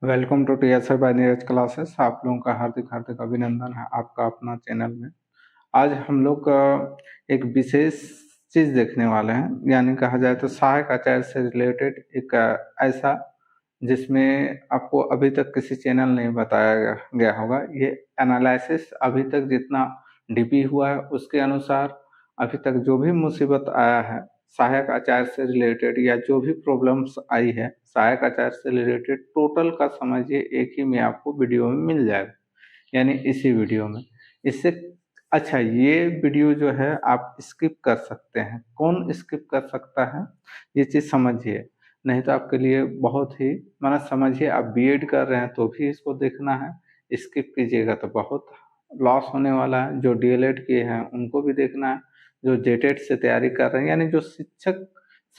Welcome to TSI by Neeraj classes. आप लोगों का हार्दिक हार्दिक अभिनंदन है आपका अपना चैनल में। आज हम लोग एक विशेष चीज देखने वाले हैं, यानी कहा जाए तो सहायक आचार्य से रिलेटेड एक ऐसा जिसमें आपको अभी तक किसी चैनल नहीं बताया गया होगा। ये एनालिसिस अभी तक जितना डीपी हुआ है उसके अनुसार अभी तक जो भी मुसीबत आया है सहायक आचार्य से रिलेटेड या जो भी प्रॉब्लम्स आई है सहायक आचार्य से रिलेटेड, टोटल का समझिए एक ही में आपको वीडियो में मिल जाएगा, यानी इसी वीडियो में। इससे अच्छा, ये वीडियो जो है आप स्किप कर सकते हैं। कौन स्किप कर सकता है ये चीज़ समझिए, नहीं तो आपके लिए बहुत ही माना समझिए आप बीएड कर रहे हैं तो भी इसको देखना है, स्किप कीजिएगा तो बहुत लॉस होने वाला है। जो डीएलएड किए हैं उनको भी देखना है, जो जेटेट से तैयारी कर रहे हैं यानी जो शिक्षक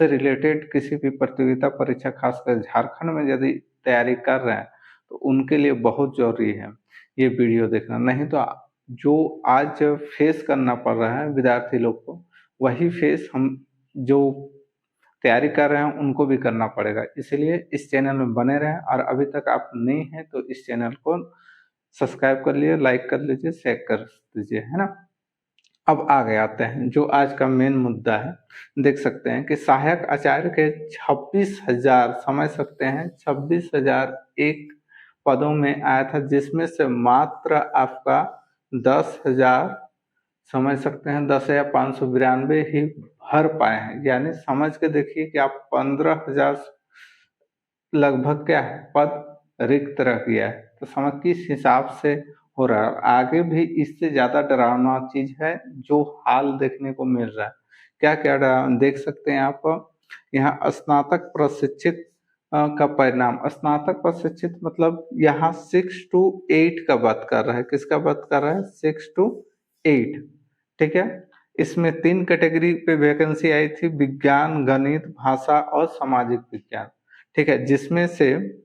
से रिलेटेड किसी भी प्रतियोगिता परीक्षा खासकर झारखंड में यदि तैयारी कर रहे हैं तो उनके लिए बहुत जरूरी है ये वीडियो देखना। नहीं तो जो आज फेस करना पड़ रहा है विद्यार्थी लोग को, वही फेस हम जो तैयारी कर रहे हैं उनको भी करना पड़ेगा। इसलिए इस चैनल में बने रहें, और अभी तक आप नहीं हैं तो इस चैनल को सब्सक्राइब कर लिए, लाइक कर लीजिए, शेयर कर दीजिए, है ना। अब आगे आते हैं जो आज का मेन मुद्दा है। देख सकते हैं कि सहायक आचार्य के 26,000 समझ सकते हैं 26,001 पदों में आया था, जिसमें से मात्र आपका 10,000 समझ सकते हैं 10,592 ही भर पाए हैं। यानी समझ के देखिए कि आप 15,000 लगभग क्या है पद रिक्त रह गया है। तो समझ किस हिसाब से हो रहा है। आगे भी इससे ज्यादा डरावना चीज है जो हाल देखने को मिल रहा है। क्या क्या डरावना देख सकते हैं आप। यहाँ स्नातक प्रशिक्षित का परिणाम, स्नातक प्रशिक्षित मतलब यहाँ 6 to 8 का बात कर रहा है। किसका बात कर रहा है? 6 to 8, ठीक है। इसमें 3 कैटेगरी पे वैकेंसी आई थी, विज्ञान, गणित, भाषा और सामाजिक विज्ञान, ठीक है। जिसमें से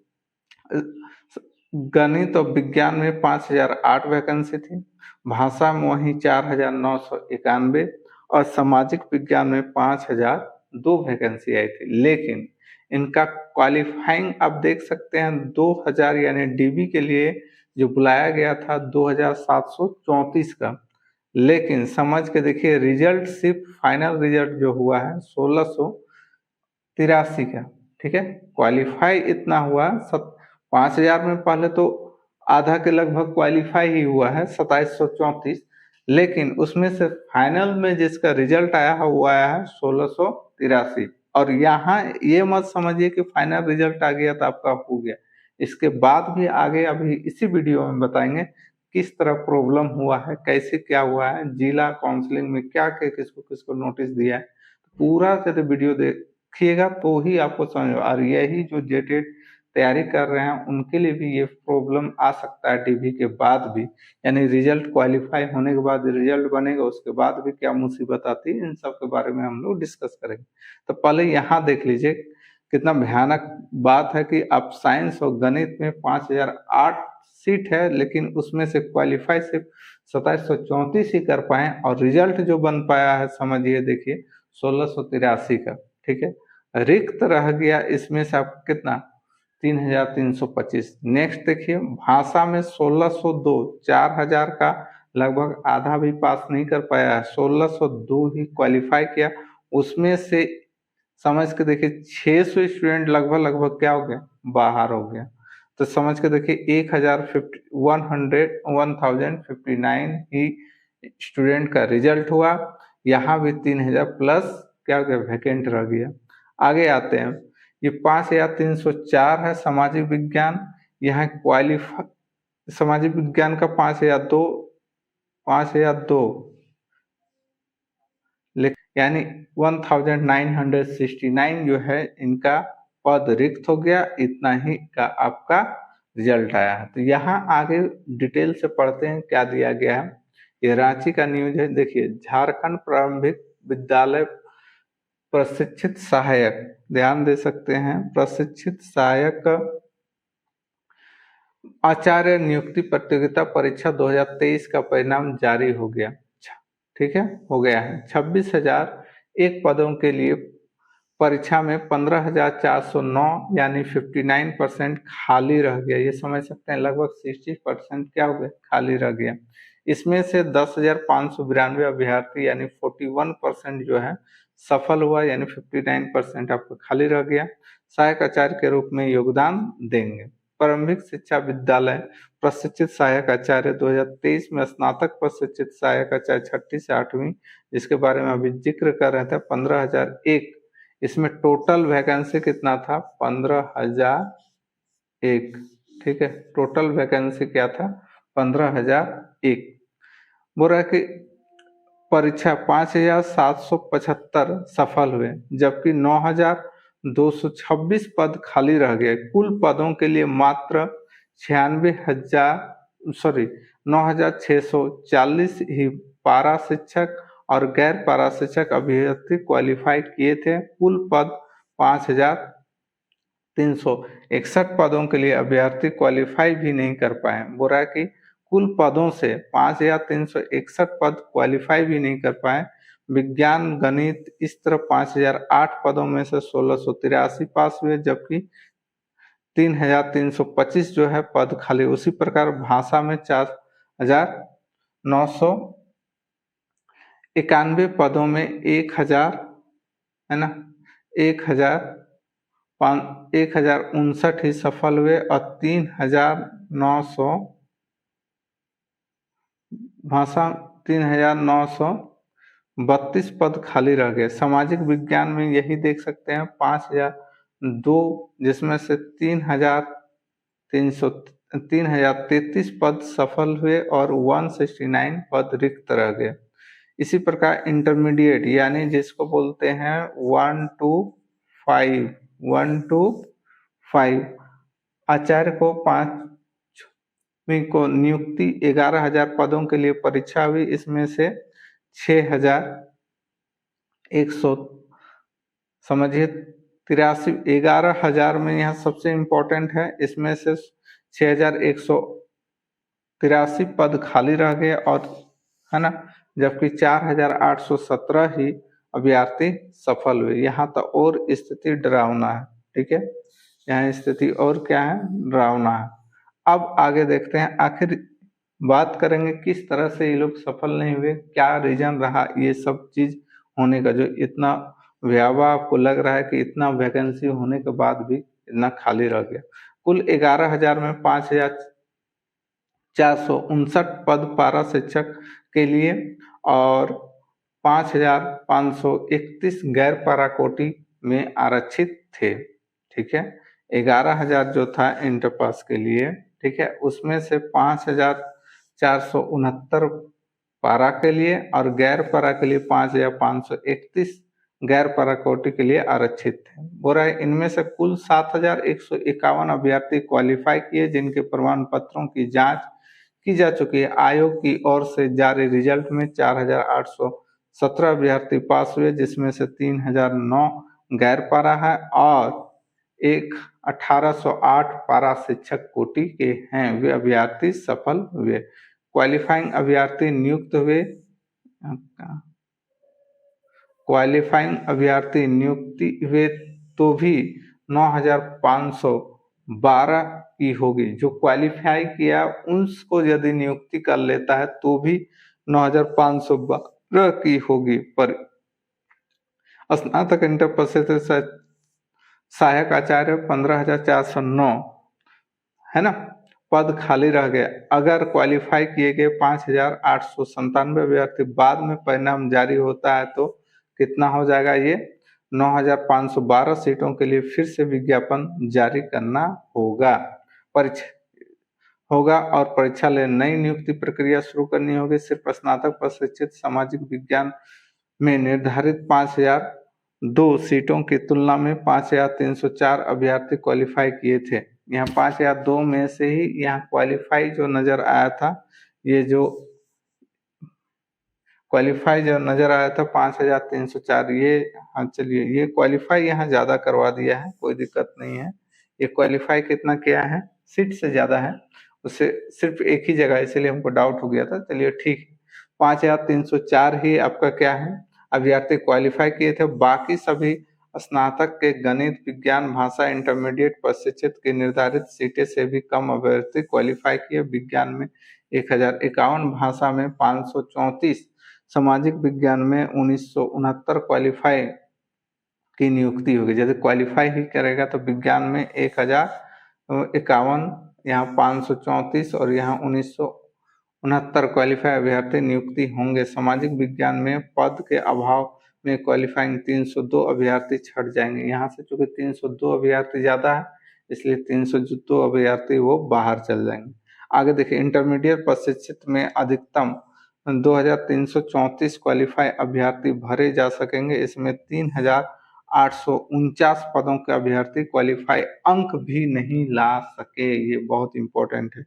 गणित और विज्ञान में 5,008 वैकेंसी थी, भाषा में वही 4,991 और सामाजिक विज्ञान में 5,002 वैकेंसी आई थी। लेकिन इनका क्वालिफाइंग आप देख सकते हैं 2,000 यानी डीबी के लिए जो बुलाया गया था 2,734 का। लेकिन समझ के देखिए रिजल्ट सिर्फ फाइनल रिजल्ट जो हुआ है 1,683 का, ठीक है। क्वालिफाई इतना हुआ 5,000 में पहले तो आधा के लगभग क्वालिफाई ही हुआ है 2,734, लेकिन उसमें से फाइनल में जिसका रिजल्ट आया है वो आया है 1,683। और यहाँ ये मत समझिए कि फाइनल रिजल्ट आ गया तो आपका हो गया। इसके बाद भी आगे अभी इसी वीडियो में बताएंगे किस तरह प्रॉब्लम हुआ है, कैसे क्या हुआ है, जिला काउंसलिंग में क्या क्या किसको किसको नोटिस दिया है। पूरा से वीडियो देखिएगा तो ही आपको समझ। और यही जो जेटेट तैयारी कर रहे हैं उनके लिए भी ये प्रॉब्लम आ सकता है डीबी के बाद भी, यानी रिजल्ट क्वालिफाई होने के बाद रिजल्ट बनेगा उसके बाद भी क्या मुसीबत आती है, इन सब के बारे में हम लोग डिस्कस करेंगे। तो पहले यहाँ देख लीजिए कितना भयानक बात है कि आप साइंस और गणित में 5,008 सीट है, लेकिन उसमें से क्वालिफाई सिर्फ 2,734 ही कर पाए, और रिजल्ट जो बन पाया है समझिए देखिए 1,683 का, ठीक है। रिक्त रह गया इसमें से आप कितना 3,325। नेक्स्ट देखिए भाषा में 1,602, 4,000 का लगभग आधा भी पास नहीं कर पाया है, 1,602 ही क्वालिफाई किया। उसमें से समझ के देखिए 600 स्टूडेंट लगभग लगभग क्या हो गया बाहर हो गया। तो समझ के देखिए 1,059 ही स्टूडेंट का रिजल्ट हुआ। यहाँ भी 3,000 प्लस क्या हो गया वैकेंट रह गया। आगे आते हैं, ये 5,304 है सामाजिक विज्ञान। यहाँ क्वालिफाई सामाजिक विज्ञान का 5,002 यानी 1,969 जो है इनका पद रिक्त हो गया। इतना ही का आपका रिजल्ट आया है। तो यहाँ आगे डिटेल से पढ़ते हैं क्या दिया गया है। ये रांची का न्यूज है, देखिए झारखंड प्रारंभिक विद्यालय प्रशिक्षित सहायक, ध्यान दे सकते हैं, प्रशिक्षित सहायक आचार्य नियुक्ति प्रतियोगिता परीक्षा 2023 का परिणाम जारी हो गया, ठीक है, हो गया है। 26,001 पदों के लिए परीक्षा में 15,409 यानी 59% खाली रह गया। ये समझ सकते हैं लगभग 60% क्या हो गया, खाली रह गया। इसमें से 10,592 अभ्यर्थी यानी 41% जो है सफल हुआ, यानी 59% आपका खाली रह गया। सहायक आचार्य के रूप में योगदान देंगे। प्रारंभिक शिक्षा विद्यालय प्रशिक्षित सहायक आचार्य 2023 में स्नातक प्रशिक्षित सहायक आचार्य 6ठी से 8वीं, जिसके बारे में अभी जिक्र कर रहे थे, 15,001। इसमें टोटल वैकेंसी कितना था, 15,001। ठीक है, टोटल वैकेंसी क्या था, 15,001। बोल रहा है कि परीक्षा 5,775 सफल हुए, जबकि 9,226 पद खाली रह गए। कुल पदों के लिए मात्र 9,640 ही पारा शिक्षक और गैर पारा शिक्षक अभ्यर्थी क्वालिफाई किए थे। कुल पद 5,361 पदों के लिए अभ्यर्थी क्वालिफाई भी नहीं कर पाए। बोल रहा है कि कुल पदों से 5,361 पद क्वालिफाई भी नहीं कर पाए। विज्ञान गणित इस तरह 5,008 पदों में से 1,683 पास हुए, जबकि 3,325 जो है पद खाली। उसी प्रकार भाषा में 4,991 पदों में 1,000 है ना, 1,059 ही सफल हुए और 3,900 भाषा 3,932 पद खाली रह गए। सामाजिक विज्ञान में यही देख सकते हैं 5,002, जिसमें से 3,033 पद सफल हुए और 169 पद रिक्त रह गए। इसी प्रकार इंटरमीडिएट यानी जिसको बोलते हैं 1 to 5 आचार्य को 5वीं को नियुक्ति 11,000 पदों के लिए परीक्षा हुई। इसमें से 6,100 समझिए 11,000 में यहाँ सबसे इम्पोर्टेंट है, इसमें से 6,183 पद खाली रह गए और है ना, जबकि 4,817 ही अभ्यर्थी सफल हुए। यहाँ तो और स्थिति डरावना है। ठीक है, यहाँ स्थिति और क्या है, डरावना है। अब आगे देखते हैं, आखिर बात करेंगे किस तरह से ये लोग सफल नहीं हुए, क्या रीजन रहा ये सब चीज होने का, जो इतना भयावह आपको लग रहा है कि इतना वैकेंसी होने के बाद भी इतना खाली रह गया। कुल 11,000 में 5,459 पद पारा शिक्षक के लिए और 5,531 गैर पारा कोटि में आरक्षित थे। ठीक है, 11,000 जो था इंटर पास के लिए, ठीक है, उसमें से 5,469 पारा के लिए और गैर पारा के लिए 5,531 गैर पारा कोटि के लिए आरक्षित थे। बोल रहा है इनमें से कुल 7,151 अभ्यर्थी क्वालिफाई किए, जिनके प्रमाण पत्रों की जांच की जा चुकी है। आयोग की ओर से जारी रिजल्ट में 4,817 अभ्यर्थी पास हुए, जिसमें से 3,009 गैर पारा है और 1,808 पारा शिक्षक कोटि के हैं। वे अभ्यर्थी सफल हुए। क्वालिफाइंग अभ्यर्थी नियुक्त हुए, तो भी 9,512 की होगी। जो क्वालिफाई किया उसको यदि नियुक्ति कर लेता है तो भी 9,512 की होगी। पर स्नातक इंटर प्रशिक्षित सहायक आचार्य 15,409 है ना पद खाली रह गए। अगर क्वालिफाई किए गए 5,897 अभ्यर्थी बाद में परिणाम जारी होता है तो कितना हो जाएगा, ये 9,512 सीटों के लिए फिर से विज्ञापन जारी करना होगा। परीक्षा होगा और परीक्षा ले नई नियुक्ति प्रक्रिया शुरू करनी होगी। सिर्फ स्नातक प्रशिक्षित सामाजिक विज्ञान में निर्धारित 5,002 सीटों की तुलना में 5,304 अभ्यर्थी क्वालिफाई किए थे। यहाँ 5,002 में से ही यहाँ क्वालिफाई जो नजर आया था, ये जो क्वालिफाई जो नजर आया था 5,304, ये हाँ चलिए ये क्वालिफाई यहाँ ज्यादा करवा दिया है, कोई दिक्कत नहीं है। ये क्वालिफाई कितना किया है, सीट से ज्यादा है, उससे सिर्फ एक ही जगह, इसलिए हमको डाउट हो गया था। चलिए ठीक, 5,304 ही आपका क्या है अभ्यर्थी क्वालिफाई किए थे। बाकी सभी स्नातक के गणित विज्ञान भाषा इंटरमीडिएट प्रशिक्षित की निर्धारित सीटें से भी कम अभ्यर्थी क्वालिफाई किए। विज्ञान में 1051, भाषा में 534, सामाजिक विज्ञान में 1969 क्वालिफाई की नियुक्ति होगी। यदि क्वालिफाई ही करेगा तो विज्ञान में 1051, यहाँ 534 और यहाँ 1969 क्वालिफाई अभ्यर्थी नियुक्ति होंगे। सामाजिक विज्ञान में पद के अभाव में क्वालिफाइंग 302 अभ्यर्थी छट जाएंगे। यहाँ से चूंकि 302 अभ्यर्थी ज्यादा है, इसलिए 302 अभ्यर्थी वो बाहर चल जाएंगे। आगे देखिए, इंटरमीडिएट प्रशिक्षित में अधिकतम 2334 क्वालिफाई अभ्यर्थी भरे जा सकेंगे। इसमें 3849 पदों के अभ्यर्थी क्वालिफाई अंक भी नहीं ला सके। ये बहुत इंपॉर्टेंट है,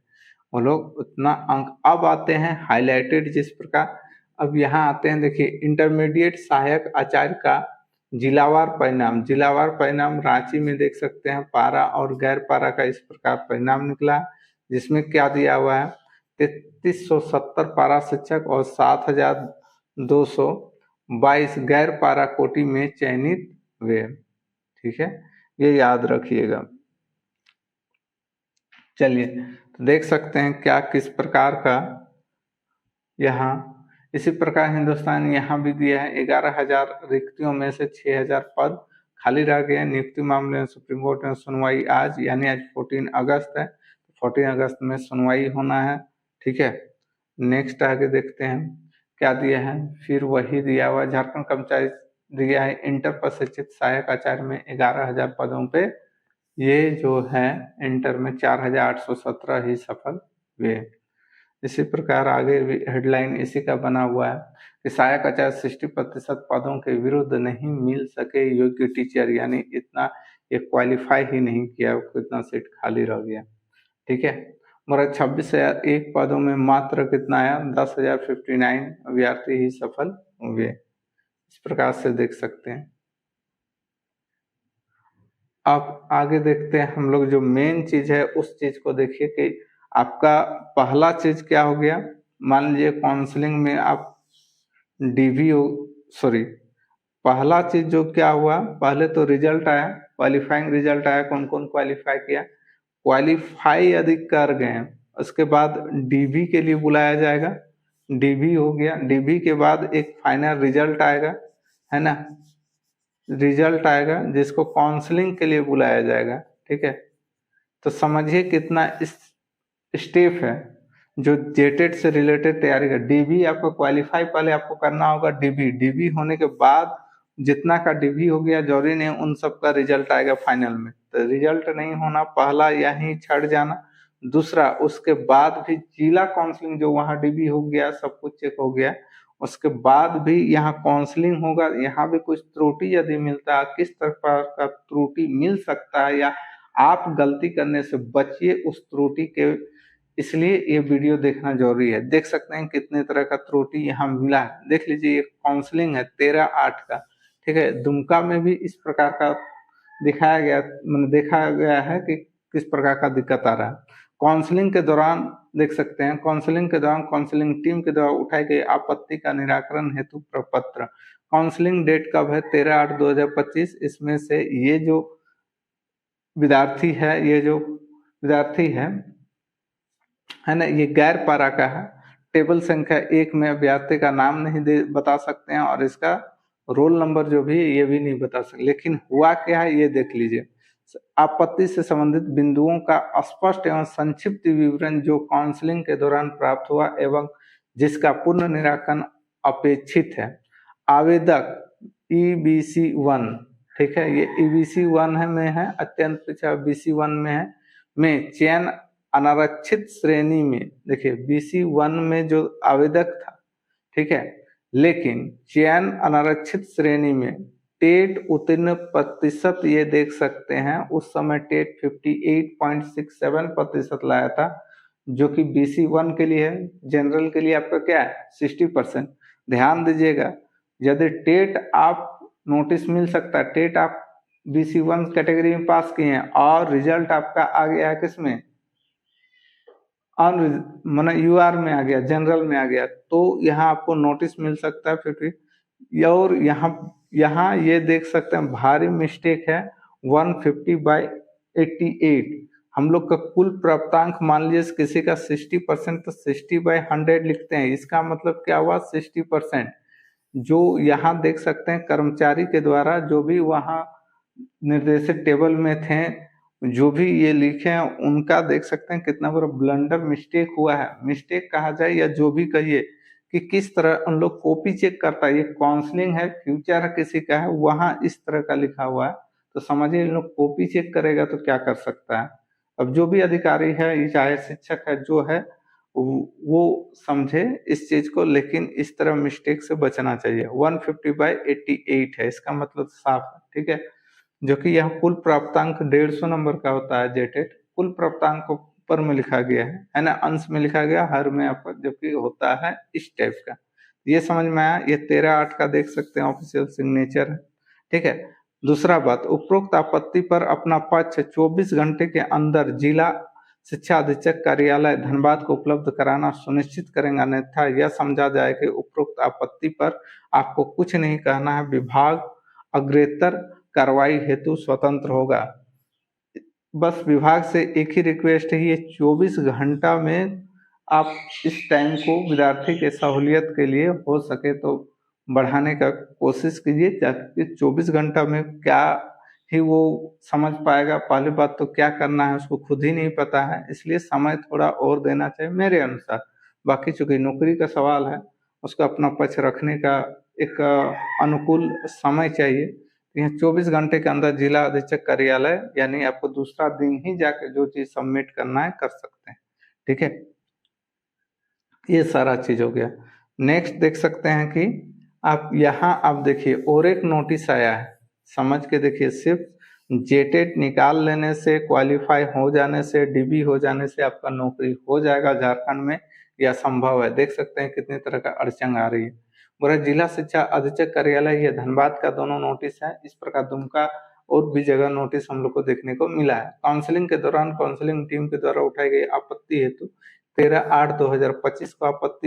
वो लोग उतना अंक। अब आते हैं हाईलाइटेड जिस प्रकार, अब यहाँ आते हैं, देखिए इंटरमीडिएट सहायक आचार्य का जिलावार परिणाम। जिलावार परिणाम रांची में देख सकते हैं, पारा और गैर पारा का इस प्रकार परिणाम निकला, जिसमें क्या दिया हुआ है, 3370 पारा शिक्षक और 7222 गैर पारा कोटि में चयनित हुए। ठीक है, ये याद रखिएगा। चलिए, तो देख सकते हैं क्या किस प्रकार का यहाँ। इसी प्रकार हिंदुस्तान यहाँ भी दिया है, 11,000 रिक्तियों में से 6,000 पद खाली रह गए। नियुक्ति मामले में सुप्रीम कोर्ट में सुनवाई आज, यानी आज 14 अगस्त है, 14 अगस्त में सुनवाई होना है। ठीक है, नेक्स्ट आगे देखते हैं क्या दिया है। फिर वही दिया हुआ झारखंड कर्मचारी दिया है, इंटर प्रशिक्षित सहायक आचार्य में 11,000 पदों पे ये जो है इंटर में 4,817 ही सफल हुए। इसी प्रकार आगे भी हेडलाइन इसी का बना हुआ है कि सहायक आचार्य 60% पदों के विरुद्ध नहीं मिल सके योग्य टीचर, यानी इतना ये क्वालिफाई ही नहीं किया, कितना सीट खाली रह गया। ठीक है, मगर 26,001 पदों में मात्र कितना आया, 10,059 अभ्यर्थी ही सफल हुए। इस प्रकार से देख सकते हैं। अब आगे देखते हैं हम लोग, जो मेन चीज है उस चीज को देखिए कि आपका पहला चीज क्या हो गया। मान लीजिए काउंसलिंग में आप डीवीओ, सॉरी, पहला चीज जो क्या हुआ, पहले तो रिजल्ट आया, क्वालिफाइंग रिजल्ट आया, कौन कौन क्वालिफाई किया। क्वालिफाई यदि कर गए, उसके बाद डीवी के लिए बुलाया जाएगा, डीवी हो गया, डीवी के बाद एक फाइनल रिजल्ट आएगा, है ना, रिजल्ट आएगा जिसको काउंसलिंग के लिए बुलाया जाएगा। ठीक है, तो समझिए कितना इस स्टेप है जो जेटेड से रिलेटेड तैयारी का। डीबी आपको क्वालिफाई पहले आपको करना होगा, डीबी, डीबी होने के बाद जितना का डीबी हो गया जरूरी नहीं उन सब का रिजल्ट आएगा फाइनल में, तो रिजल्ट नहीं होना, पहला यहीं छड़ जाना। दूसरा, उसके बाद भी जिला काउंसलिंग जो वहाँ डीबी हो गया, सब कुछ चेक हो गया, उसके बाद भी यहाँ काउंसलिंग होगा। यहाँ भी कुछ त्रुटि यदि मिलता है, किस प्रकार का त्रुटि मिल सकता है या आप गलती करने से बचिए उस त्रुटि के, इसलिए ये वीडियो देखना जरूरी है। देख सकते हैं कितने तरह का त्रुटि यहाँ मिला है, देख लीजिए। ये काउंसलिंग है 13/8 का। ठीक है, दुमका में भी इस प्रकार का दिखाया गया, मैंने देखा गया है कि किस प्रकार का दिक्कत आ रहा है। काउंसलिंग के दौरान देख सकते हैं, काउंसलिंग के दौरान काउंसलिंग टीम के द्वारा उठाई गई आपत्ति का निराकरण हेतु प्रपत्र। काउंसलिंग डेट कब है, 13/8/2025। इसमें से ये जो विद्यार्थी है, ये जो विद्यार्थी है ना, ये गैर पारा का है। टेबल संख्या 1 में अभ्यर्थी का नाम नहीं बता सकते हैं और इसका रोल नंबर जो भी ये भी नहीं बता सकते। लेकिन हुआ क्या है ये देख लीजिए, आपत्ति से संबंधित बिंदुओं का स्पष्ट एवं संक्षिप्त विवरण जो काउंसलिंग के दौरान प्राप्त हुआ एवं जिसका पूर्ण निराकरण अपेक्षित है। आवेदक EBC1, ठीक है, ये EBC1 में है, अत्यंत पिछड़ा BC1 में है, में चयन अनारक्षित श्रेणी में, देखिए BC1 में जो आवेदक था, ठीक है, लेकिन चयन अनारक्षित श्रेणी में टेट उत्तीर्ण प्रतिशत ये देख सकते हैं, उस समय टेट 58.67% लाया था, जो कि BC1 के लिए है। जनरल के लिए आपका क्या है, 60%। ध्यान दीजिएगा, यदि टेट आप नोटिस मिल सकता है, टेट आप BC1 कैटेगरी में पास किए हैं और रिजल्ट आपका आ गया है किसमें, माना UR में आ गया, जनरल में आ गया, तो यहाँ आपको नोटिस मिल सकता है 50। और यहाँ यहाँ ये देख सकते हैं भारी मिस्टेक है 150/88। हम लोग का कुल प्राप्तांक मान लीजिए किसी का 60% तो 60/100 लिखते हैं, इसका मतलब क्या हुआ 60%। जो यहाँ देख सकते हैं कर्मचारी के द्वारा जो भी वहाँ निर्देशित टेबल में थे, जो भी ये लिखे हैं उनका देख सकते हैं कितना बड़ा ब्लंडर मिस्टेक हुआ है। मिस्टेक कहा जाए या जो भी कहिए कि किस तरह उन लोग कॉपी चेक करता है, ये काउंसलिंग है, फ्यूचर किसी का है, वहाँ इस तरह का लिखा हुआ है, तो समझिए इन लोग कॉपी चेक करेगा तो क्या कर सकता है। अब जो भी अधिकारी है चाहे शिक्षक है जो है वो समझे इस चीज को, लेकिन इस तरह मिस्टेक से बचना चाहिए। 150/88 है, इसका मतलब साफ है, ठीक है। जो कि यह कुल प्राप्तांक 150 नंबर का होता है जेटेट, कुल प्राप्तांक को ऊपर में लिखा गया है ना, अंश में लिखा गया, हर में आपका जबकि होता है इस टाइप का। ये समझ में आया। ये 13/8 का देख सकते हैं ऑफिशियल सिग्नेचर है, ठीक है। दूसरा बात, उपरोक्त आपत्ति पर अपना पक्ष 24 घंटे के अंदर जिला शिक्षा अधीक्षक कार्यालय धनबाद को उपलब्ध कराना सुनिश्चित करेंगे, अन्यथा यह समझा जाए कि उपरोक्त आपत्ति पर आपको कुछ नहीं कहना है, विभाग अग्रेतर कार्रवाई हेतु स्वतंत्र होगा। बस विभाग से एक ही रिक्वेस्ट है, ये 24 घंटा में आप इस टाइम को विद्यार्थी के सहूलियत के लिए हो सके तो बढ़ाने का कोशिश कीजिए, ताकि 24 घंटा में क्या ही वो समझ पाएगा। पहली बात तो क्या करना है उसको खुद ही नहीं पता है, इसलिए समय थोड़ा और देना चाहिए मेरे अनुसार। बाकी चूंकि नौकरी का सवाल है, उसका अपना पक्ष रखने का एक अनुकूल समय चाहिए। यहाँ 24 घंटे के अंदर जिला अधीक्षक कार्यालय यानी आपको दूसरा दिन ही जाकर जो चीज सबमिट करना है कर सकते हैं, ठीक है। ये सारा चीज हो गया। नेक्स्ट देख सकते हैं कि आप यहाँ आप देखिए और एक नोटिस आया है, समझ के देखिए। सिर्फ जेटेट निकाल लेने से, क्वालिफाई हो जाने से, डीबी हो जाने से आपका नौकरी हो जाएगा झारखंड में, यह संभव है। देख सकते हैं कितनी तरह का अड़चन आ रही है। पूरा जिला शिक्षा अधीक्षक कार्यालय ये धनबाद का दोनों नोटिस है, इस प्रकार दुमका और भी जगह नोटिस हम लोग को देखने को मिला है। काउंसलिंग के दौरान काउंसलिंग टीम के द्वारा उठाई गई आपत्ति हेतु 13/8/2025 को आपत्ति